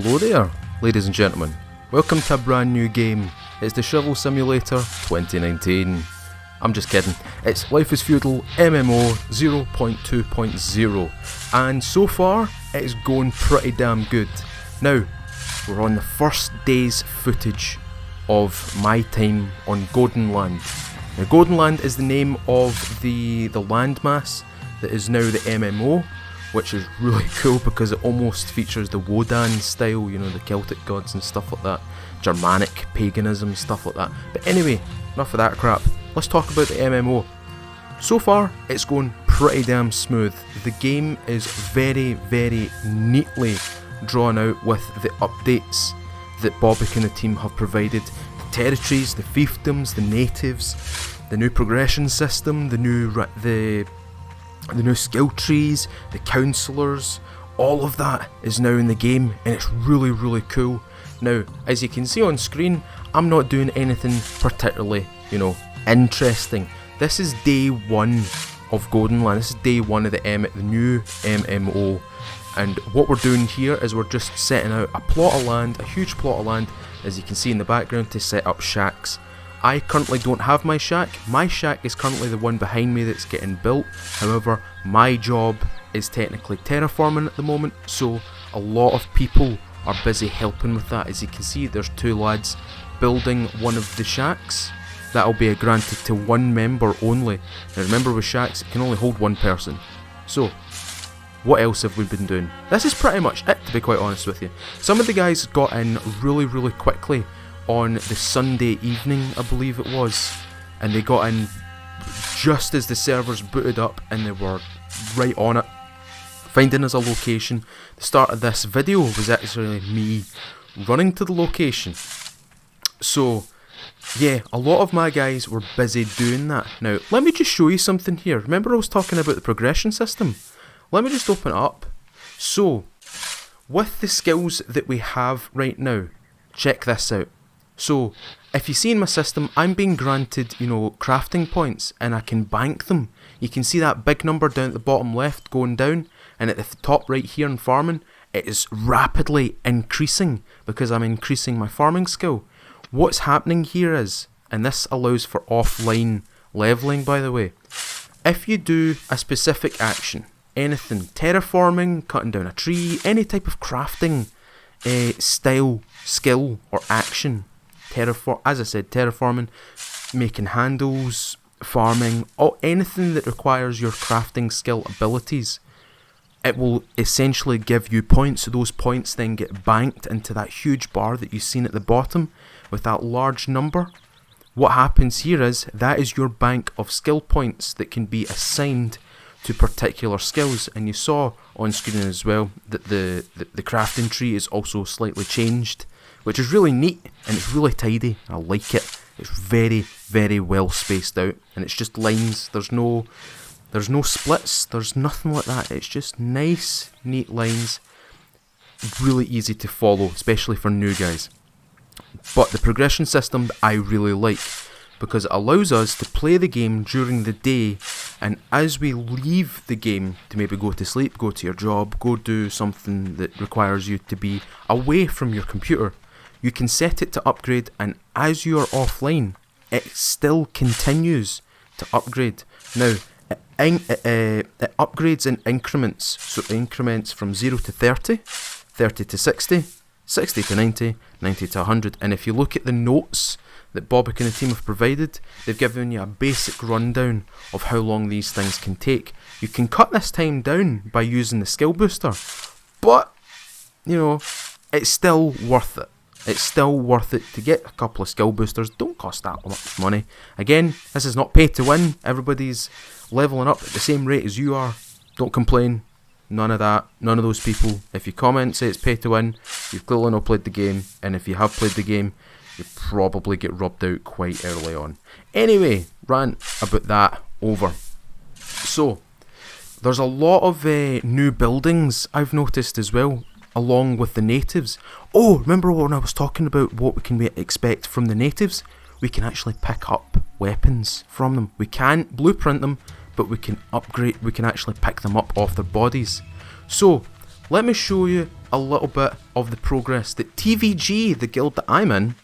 Hello there, ladies and gentlemen. Welcome to a brand new game. It's the Shovel Simulator 2019. I'm just kidding. It's Life is Feudal MMO 0.2.0, and so far it's going pretty damn good. Now, we're on the first day's footage of my time on Godenland. Now, Godenland is the name of the landmass that is now the MMO, which is really cool because it almost features the Wodan style, you know, the Celtic gods and stuff like that, Germanic paganism, stuff like that. But anyway, enough of that crap. Let's talk about the MMO. So far, it's going pretty damn smooth. The game is very, very neatly drawn out with the updates that Bobik and the team have provided. The territories, the fiefdoms, the natives, the new progression system, the new skill trees, the councillors, all of that is now in the game, and it's really, really cool. Now, as you can see on screen, I'm not doing anything particularly, interesting. This is day one of Godenland. This is day one of the new MMO, and what we're doing here is we're just setting out a plot of land, a huge plot of land, as you can see in the background, to set up shacks. I currently don't have my shack. My shack is currently the one behind me that's getting built. However, my job is technically terraforming at the moment, so a lot of people are busy helping with that. As you can see, there's two lads building one of the shacks. That'll be granted to one member only. Now remember, with shacks, it can only hold one person. So, what else have we been doing? This is pretty much it, to be quite honest with you. Some of the guys got in really, really quickly on the Sunday evening, I believe it was, and they got in just as the servers booted up, and they were right on it, finding us a location. The start of this video was actually me running to the location. So yeah, a lot of my guys were busy doing that. Now let me just show you something here. Remember I was talking about the progression system? Let me just open it up. So with the skills that we have right now, check this out. So, if you see in my system, I'm being granted, crafting points, and I can bank them. You can see that big number down at the bottom left going down, and at the top right here in farming, it is rapidly increasing because I'm increasing my farming skill. What's happening here is, and this allows for offline leveling, by the way, if you do a specific action, anything, terraforming, cutting down a tree, any type of crafting style, skill or action, as I said, terraforming, making handles, farming, or anything that requires your crafting skill abilities, it will essentially give you points. So those points then get banked into that huge bar that you've seen at the bottom with that large number. What happens here is, that is your bank of skill points that can be assigned to particular skills. And you saw on screen as well that the crafting tree is also slightly changed, which is really neat, and it's really tidy. I like it. It's very, very well spaced out, and it's just lines. There's no splits, there's nothing like that. It's just nice, neat lines, really easy to follow, especially for new guys. But the progression system I really like, because it allows us to play the game during the day, and as we leave the game to maybe go to sleep, go to your job, go do something that requires you to be away from your computer, you can set it to upgrade, and as you are offline, it still continues to upgrade. Now, it upgrades in increments, so it increments from 0 to 30, 30 to 60, 60 to 90, 90 to 100, and if you look at the notes that Bobik and the team have provided, they've given you a basic rundown of how long these things can take. You can cut this time down by using the skill booster, but, it's still worth it. It's still worth it to get a couple of skill boosters. Don't cost that much money. Again, this is not pay to win. Everybody's leveling up at the same rate as you are. Don't complain. None of that. None of those people. If you comment, say it's pay to win, you've clearly not played the game. And if you have played the game, you probably get rubbed out quite early on. Anyway, rant about that over. So, there's a lot of new buildings I've noticed as well, along with the natives. Oh, remember when I was talking about what we can expect from the natives? We can actually pick up weapons from them. We can't blueprint them, but we can upgrade, we can actually pick them up off their bodies. So, let me show you a little bit of the progress that TVG, the guild that I'm in,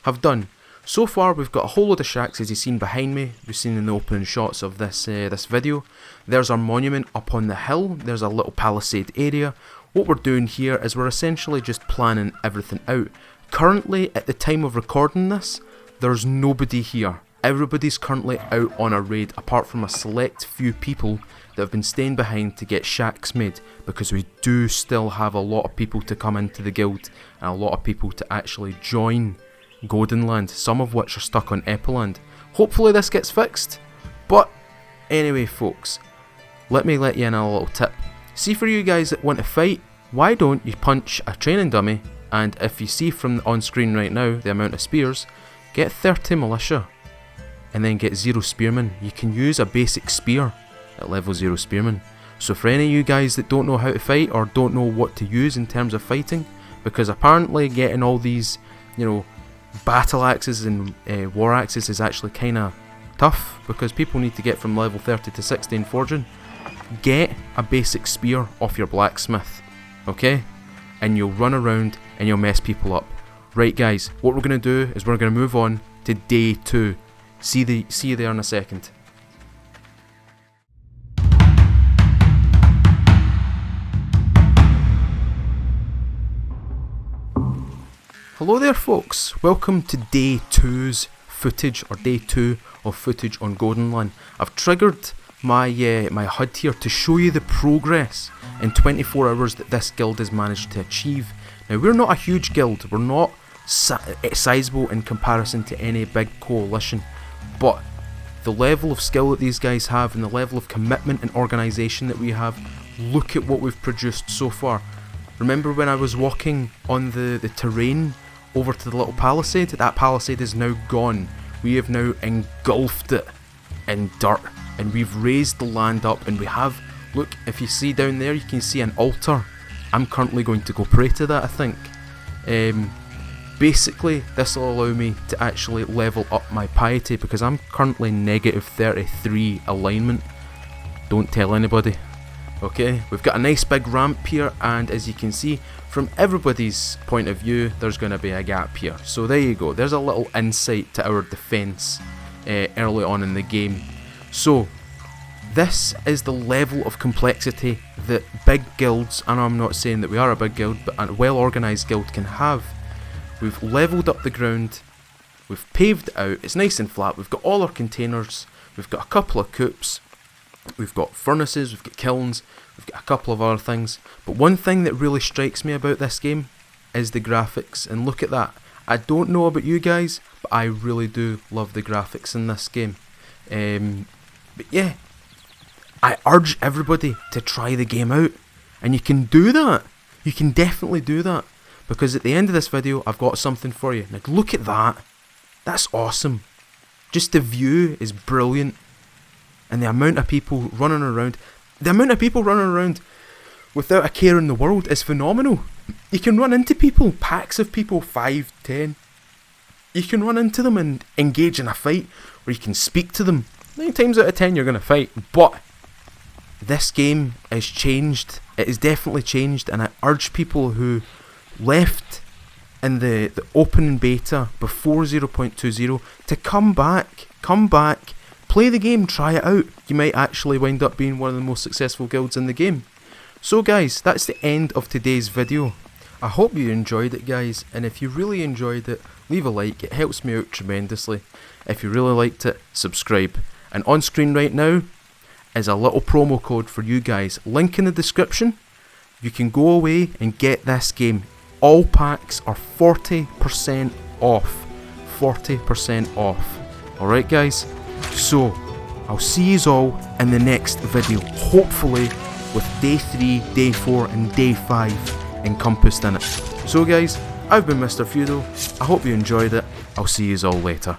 have done. So far we've got a whole load of shacks, as you've seen behind me, you've seen in the opening shots of this video. There's our monument up on the hill, there's a little palisade area. What we're doing here is we're essentially just planning everything out. Currently, at the time of recording this, there's nobody here. Everybody's currently out on a raid, apart from a select few people that have been staying behind to get shacks made, because we do still have a lot of people to come into the guild, and a lot of people to actually join Godenland, some of which are stuck on Epiland. Hopefully this gets fixed, but anyway folks, let me let you in a little tip. See, for you guys that want to fight, why don't you punch a training dummy, and if you see from on screen right now the amount of spears, get 30 militia, and then get 0 spearmen. You can use a basic spear at level 0 spearmen. So for any of you guys that don't know how to fight, or don't know what to use in terms of fighting, because apparently getting all these, you know, battle axes and war axes is actually kinda tough, because people need to get from level 30 to 60 in forging. Get a basic spear off your blacksmith, okay? And you'll run around and you'll mess people up. Right guys, what we're going to do is we're going to move on to day 2. See you there in a second. Hello there folks, welcome to day 2's footage, or day 2 of footage on Godenland. I've triggered my HUD here to show you the progress in 24 hours that this guild has managed to achieve. Now, we're not a huge guild, we're not sizable in comparison to any big coalition, but the level of skill that these guys have and the level of commitment and organisation that we have, look at what we've produced so far. Remember when I was walking on the terrain over to the little palisade? That palisade is now gone. We have now engulfed it in dirt, and we've raised the land up, and we have, look, if you see down there, you can see an altar. I'm currently going to go pray to that, I think. Basically, this will allow me to actually level up my piety, because I'm currently negative 33 alignment. Don't tell anybody. Okay, we've got a nice big ramp here, and as you can see, from everybody's point of view, there's going to be a gap here. So there you go, there's a little insight to our defence early on in the game. So, this is the level of complexity that big guilds, and I'm not saying that we are a big guild, but a well organised guild can have. We've levelled up the ground, we've paved it out, it's nice and flat, we've got all our containers, we've got a couple of coops, we've got furnaces, we've got kilns, we've got a couple of other things. But one thing that really strikes me about this game is the graphics, and look at that. I don't know about you guys, but I really do love the graphics in this game. But yeah, I urge everybody to try the game out, and you can do that. You can definitely do that, because at the end of this video I've got something for you. Now look at that. That's awesome. Just the view is brilliant. And the amount of people running around, without a care in the world is phenomenal. You can run into people, packs of people, 5, 10. You can run into them and engage in a fight, or you can speak to them. 9 times out of 10 you're going to fight, but this game has changed. It has definitely changed, and I urge people who left in the open beta before 0.20 to come back, play the game, try it out. You might actually wind up being one of the most successful guilds in the game. So guys, that's the end of today's video. I hope you enjoyed it guys, and if you really enjoyed it, leave a like, it helps me out tremendously. If you really liked it, subscribe. And on screen right now is a little promo code for you guys. Link in the description. You can go away and get this game. All packs are 40% off. 40% off. Alright guys? So, I'll see yous all in the next video, hopefully with day 3, day 4 and day 5 encompassed in it. So guys, I've been Mr. Feudal, I hope you enjoyed it, I'll see yous all later.